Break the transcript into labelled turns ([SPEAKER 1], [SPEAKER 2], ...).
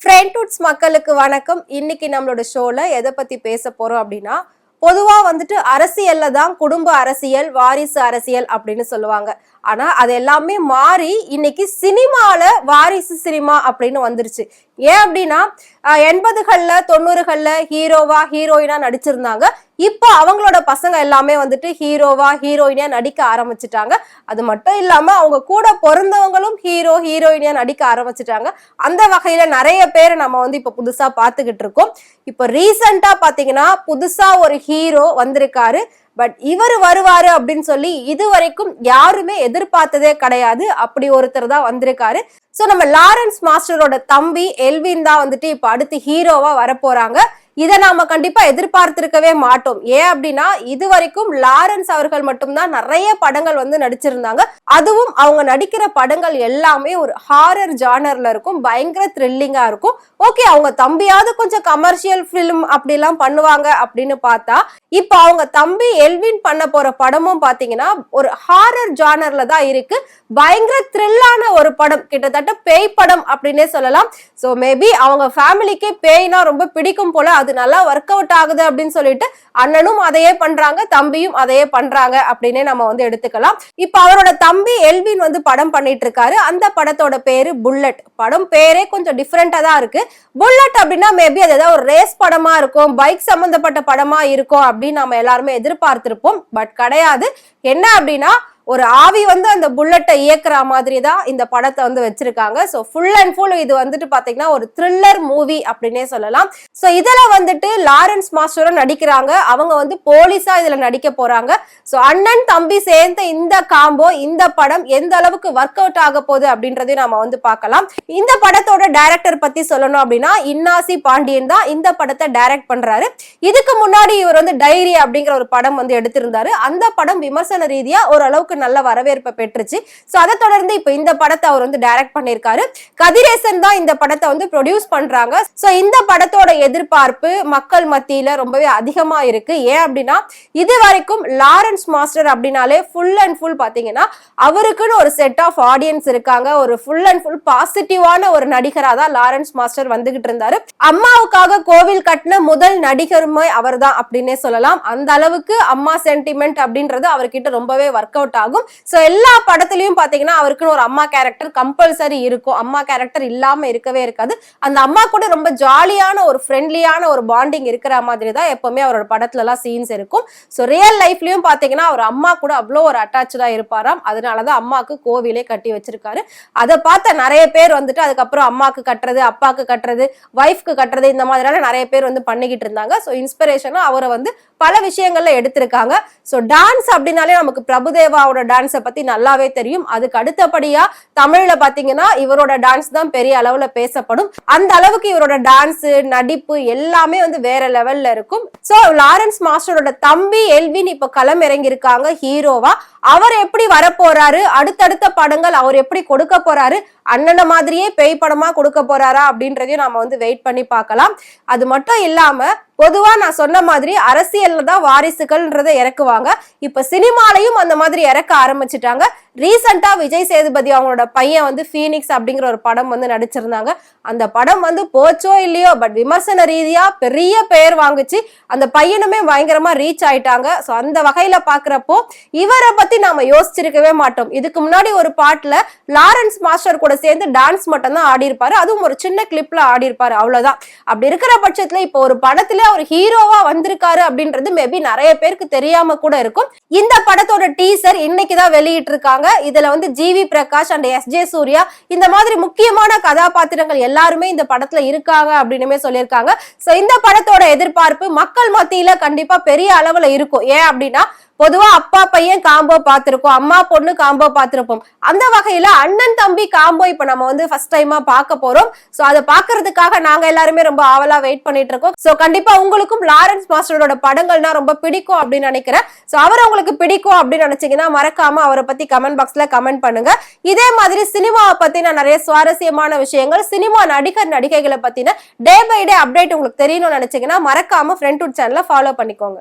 [SPEAKER 1] ஃப்ரெண்ட்வுட்ஸ் மக்களுக்கு வணக்கம். இன்னைக்கு நம்மளோட ஷோல எதை பத்தி பேச போறோம் அப்படின்னா, பொதுவா வந்துட்டு அரசியல்ல தான் குடும்ப அரசியல், வாரிசு அரசியல் அப்படின்னு சொல்லுவாங்க. ஆனா அது எல்லாமே மாறி இன்னைக்கு சினிமால வாரிசு சினிமா அப்படின்னு வந்துருச்சு. ஏன் அப்படின்னா 80கள்ல 90கள்ல ஹீரோவா ஹீரோயினா நடிச்சிருந்தாங்க. இப்போ அவங்களோட பசங்க எல்லாமே வந்துட்டு ஹீரோவா ஹீரோயினா நடிக்க ஆரம்பிச்சுட்டாங்க. அது மட்டும் இல்லாம அவங்க கூட பிறந்தவங்களும் ஹீரோ ஹீரோயினா நடிக்க ஆரம்பிச்சுட்டாங்க. அந்த வகையில நிறைய பேரை நம்ம வந்து இப்ப புதுசா பாத்துக்கிட்டு இருக்கோம். இப்ப ரீசெண்டா பாத்தீங்கன்னா புதுசா ஒரு ஹீரோ வந்திருக்காரு. பட் இவர் வருவாரு அப்படின்னு சொல்லி இது வரைக்கும் யாருமே எதிர்பார்த்ததே கிடையாது. அப்படி ஒருத்தர் தான் வந்திருக்காரு. சோ நம்ம லாரன்ஸ் மாஸ்டரோட தம்பி எல்வின் தான் வந்துட்டு இப்ப அடுத்து ஹீரோவா வரப்போறாங்க. இதை நாம கண்டிப்பா எதிர்பார்த்திருக்கவே மாட்டோம். ஏன் அப்படின்னா இது வரைக்கும் லாரன்ஸ் அவர்கள் மட்டும்தான் நிறைய படங்கள் வந்து நடிச்சிருந்தாங்க. அதுவும் அவங்க நடிக்கிற படங்கள் எல்லாமே ஒரு ஹாரர் ஜானர்ல இருக்கும், பயங்கர த்ரில்லிங்கா இருக்கும். ஓகே, அவங்க தம்பியாவது கொஞ்சம் கமர்ஷியல் பிலிம் அப்படி எல்லாம் பண்ணுவாங்க அப்படின்னு பார்த்தா, இப்ப அவங்க தம்பி எல்வின் பண்ண போற படமும் பாத்தீங்கன்னா ஒரு ஹாரர் ஜானர்ல தான் இருக்கு. பயங்கர த்ரில்லான ஒரு படம், கிட்டத்தட்ட பேய் படம் அப்படின்னே சொல்லலாம். சோ மேபி அவங்க ஃபேமிலிக்கு பேய்னா ரொம்ப பிடிக்கும் போல, அது நல்லா ஒர்க் அவுட் ஆகுது அப்படின்னு சொல்லிட்டு அண்ணனும் அதையே பண்றாங்க, தம்பியும் அதையே பண்றாங்க அப்படின்னே நம்ம வந்து எடுத்துக்கலாம். இப்ப அவரோட தம்பி எல்வின் வந்து படம் பண்ணிட்டு இருக்காரு. அந்த படத்தோட பேரு புல்லட். படம் பேரே கொஞ்சம் டிஃப்ரெண்டா தான் இருக்கு. புல்லட் அப்படின்னா மேபி அது ஏதாவது ஒரு ரேஸ் படமா இருக்கும், பைக் சம்பந்தப்பட்ட படமா இருக்கும் அப்படின்னு நம்ம எல்லாருமே எதிர்பார்த்திருப்போம். பட் கிடையாது. என்ன அப்படின்னா ஒரு ஆவி வந்து அந்த புல்லட்டை இயக்குற மாதிரி தான் இந்த படத்தை வந்து வச்சிருக்காங்க. ஸோ ஃபுல் அண்ட் ஃபுல் இது வந்துட்டு பாத்தீங்கன்னா ஒரு த்ரில்லர் மூவி அப்படின்னே சொல்லலாம். ஸோ இதுல வந்துட்டு லாரன்ஸ் மாஸ்டரும் நடிக்கிறாங்க. அவங்க வந்து போலீஸா இதுல நடிக்க போறாங்க. ஸோ அண்ணன் தம்பி சேர்ந்த இந்த காம்போ, இந்த படம் எந்த அளவுக்கு ஒர்க் அவுட் ஆக போகுது அப்படின்றதையும் நம்ம வந்து பார்க்கலாம். இந்த படத்தோட டைரக்டர் பத்தி சொல்லணும் அப்படின்னா இன்னாசி பாண்டியன் தான் இந்த படத்தை டைரக்ட் பண்றாரு. இதுக்கு முன்னாடி இவர் வந்து டைரி அப்படிங்கிற ஒரு படம் வந்து எடுத்திருந்தாரு. அந்த படம் விமர்சன ரீதியா ஓரளவுக்கு நல்ல வரவேற்பை பெற்றுச்சு. சோ அதை தொடர்ந்து இப்ப இந்த படத்தை அவர் வந்து டைரக்ட் பண்ணிருக்காரு. கதிரேசன் தான் இந்த படத்தை வந்து ப்ரொடியூஸ் பண்றாங்க. சோ இந்த படத்தோட எதிர்பார்ப்பு மக்கள் மத்தியில ரொம்பவே அதிகமா இருக்கு. ஏன் அப்படின்னா இது வரைக்கும் லாரன்ஸ் மாஸ்டர் அப்படின்னாலே ஃபுல் அண்ட் ஃபுல் பாத்தீங்கன்னா அவருக்குன்னு ஒரு செட் ஆஃப் ஆடியன்ஸ் இருக்காங்க. ஒரு ஃபுல் அண்ட் ஃபுல் பாசிட்டிவான ஒரு நடிகரா தான் லாரன்ஸ் மாஸ்டர் வந்துகிட்டு இருந்தாரு. அம்மாவுக்காக கோவில் கட்டின முதல் நடிகருமே அவர் தான் அப்படின்னே சொல்லலாம். அந்த அளவுக்கு அம்மா சென்டிமெண்ட் அப்படின்றது அவர்கிட்ட ரொம்பவே ஒர்க் அவுட் ஆகும். சோ எல்லா படத்திலயும் பாத்தீங்கன்னா அவருக்குன்னு ஒரு அம்மா கேரக்டர் கம்பல்சரி இருக்கும். அம்மா கேரக்டர் இல்லாம இருக்கவே இருக்காது. அந்த அம்மா கூட ரொம்ப ஜாலியான ஒரு ஃப்ரெண்ட்லியான ஒரு பாண்டிங் இருக்கிற மாதிரி தான் எப்பவுமே அவரோட படத்துல எல்லாம் சீன்ஸ் இருக்கும். சோ ரியல் லைஃப்லயும் பாத்தீங்கன்னா அவர் அம்மா கூட அவ்வளோ ஒரு அட்டாச்சா இருப்பாராம். அதனாலதான் அம்மாக்கு கோவிலே கட்டி வச்சிருக்காரு. அதை பார்த்த நிறைய பேர் வந்துட்டு அதுக்கப்புறம் அம்மாக்கு கட்டுறது, அப்பாக்கு கட்டுறது, ஒய்ஃப்க்கு கட்டுறது, இந்த மாதிரியான நிறைய பேர் வந்து பண்ணிக்கிட்டு இருந்தாங்க. சோ இன்ஸ்பிரேஷனா அவரை வந்து பல விஷயங்கள்ல எடுத்திருக்காங்க. சோ டான்ஸ் அப்படின்னாலே நமக்கு பிரபுதேவாவோட டான்ஸை பத்தி நல்லாவே தெரியும். அதுக்கு அடுத்தபடியா தமிழ்ல பாத்தீங்கன்னா இவரோட டான்ஸ் தான் பெரிய அளவுல பேசப்படும். அந்த அளவுக்கு இவரோட டான்ஸ், நடிப்பு எல்லாமே வந்து வேற லெவல்ல இருக்கும். சோ லாரன்ஸ் மாஸ்டரோட தம்பி எல்வின் இப்ப களம் இறங்கி இருக்காங்க ஹீரோவா. அவர் எப்படி வரப்போறாரு, அடுத்தடுத்த படங்கள் அவர் எப்படி கொடுக்க போறாரு, அண்ணன மாதிரியே பேய் படமா கொடுக்க போறாரா அப்படின்றதையும் நாம வந்து வெயிட் பண்ணி பார்க்கலாம். அது மட்டும் இல்லாம பொதுவா நான் சொன்ன மாதிரி அரசியல்ல தான் வாரிசுகள்ன்றதை இறக்குவாங்க. இப்ப சினிமாலையும் அந்த மாதிரி இறக்க ஆரம்பிச்சுட்டாங்க. ரீசெண்டா விஜய் சேதுபதி அவங்களோட பையன் வந்து பீனிக்ஸ் அப்படிங்கிற ஒரு படம் வந்து நடிச்சிருந்தாங்க. அந்த படம் வந்து போச்சோ இல்லையோ, பட் விமர்சன ரீதியா பெரிய பெயர் வாங்குச்சு. அந்த பையனுமே பயங்கரமா ரீச் ஆயிட்டாங்க. சோ அந்த வகையில பாக்குறப்போ இவரை பத்தி நாம யோசிச்சிருக்கவே மாட்டோம். இதுக்கு முன்னாடி ஒரு பாட்டுல லாரன்ஸ் மாஸ்டர் கூட சேர்ந்து டான்ஸ் மட்டும் தான் ஆடி இருப்பாரு. அதுவும் ஒரு சின்ன கிளிப்ல ஆடி இருப்பாரு, அவ்வளவுதான். அப்படி இருக்கிற பட்சத்துல இப்போ ஒரு படத்துல அவர் ஹீரோவா வந்திருக்காரு அப்படின்றது மேபி நிறைய பேருக்கு தெரியாம கூட இருக்கும். இந்த படத்தோட டீசர் இன்னைக்குதான் வெளியிட்டு இருக்காங்க. இதுல வந்து ஜிவி பிரகாஷ் அண்ட் எஸ்.ஜே. சூர்யா இந்த மாதிரி முக்கியமான கதாபாத்திரங்கள் எல்லாருமே இந்த படத்துல இருக்காங்க அப்படின்னுமே சொல்லியிருக்காங்க. சோ இந்த படத்தோட எதிர்பார்ப்பு மக்கள் மத்தியில கண்டிப்பா பெரிய அளவுல இருக்கும். ஏன் அப்படின்னா பொதுவா அப்பா பையன் காம்போ பார்த்திருக்கோம், அம்மா பொண்ணு காம்போ பார்த்திருப்போம். அந்த வகையில அண்ணன் தம்பி காம்போ இப்ப நம்ம வந்து ஃபர்ஸ்ட் டைமா பார்க்க போறோம். சோ அதை பாக்குறதுக்காக நாங்க எல்லாருமே ரொம்ப ஆவலா வெயிட் பண்ணிட்டு இருக்கோம். சோ கண்டிப்பா உங்களுக்கும் லாரன்ஸ் மாஸ்டரோட படங்கள்னா ரொம்ப பிடிக்கும் அப்படின்னு நினைக்கிறேன். சோ அவர் உங்களுக்கு பிடிக்கும் அப்படின்னு நினைச்சீங்கன்னா மறக்காம அவரை பத்தி கமெண்ட் பாக்ஸ்ல கமெண்ட் பண்ணுங்க. இதே மாதிரி சினிமாவை பத்தின நிறைய சுவாரஸ்யமான விஷயங்கள், சினிமா நடிகர் நடிகைகளை பத்தின டே பை டே அப்டேட் உங்களுக்கு தெரியணும்னு நினைச்சீங்கன்னா மறக்காம ஃப்ரெண்ட்வுட் சேனலை ஃபாலோ பண்ணிக்கோங்க.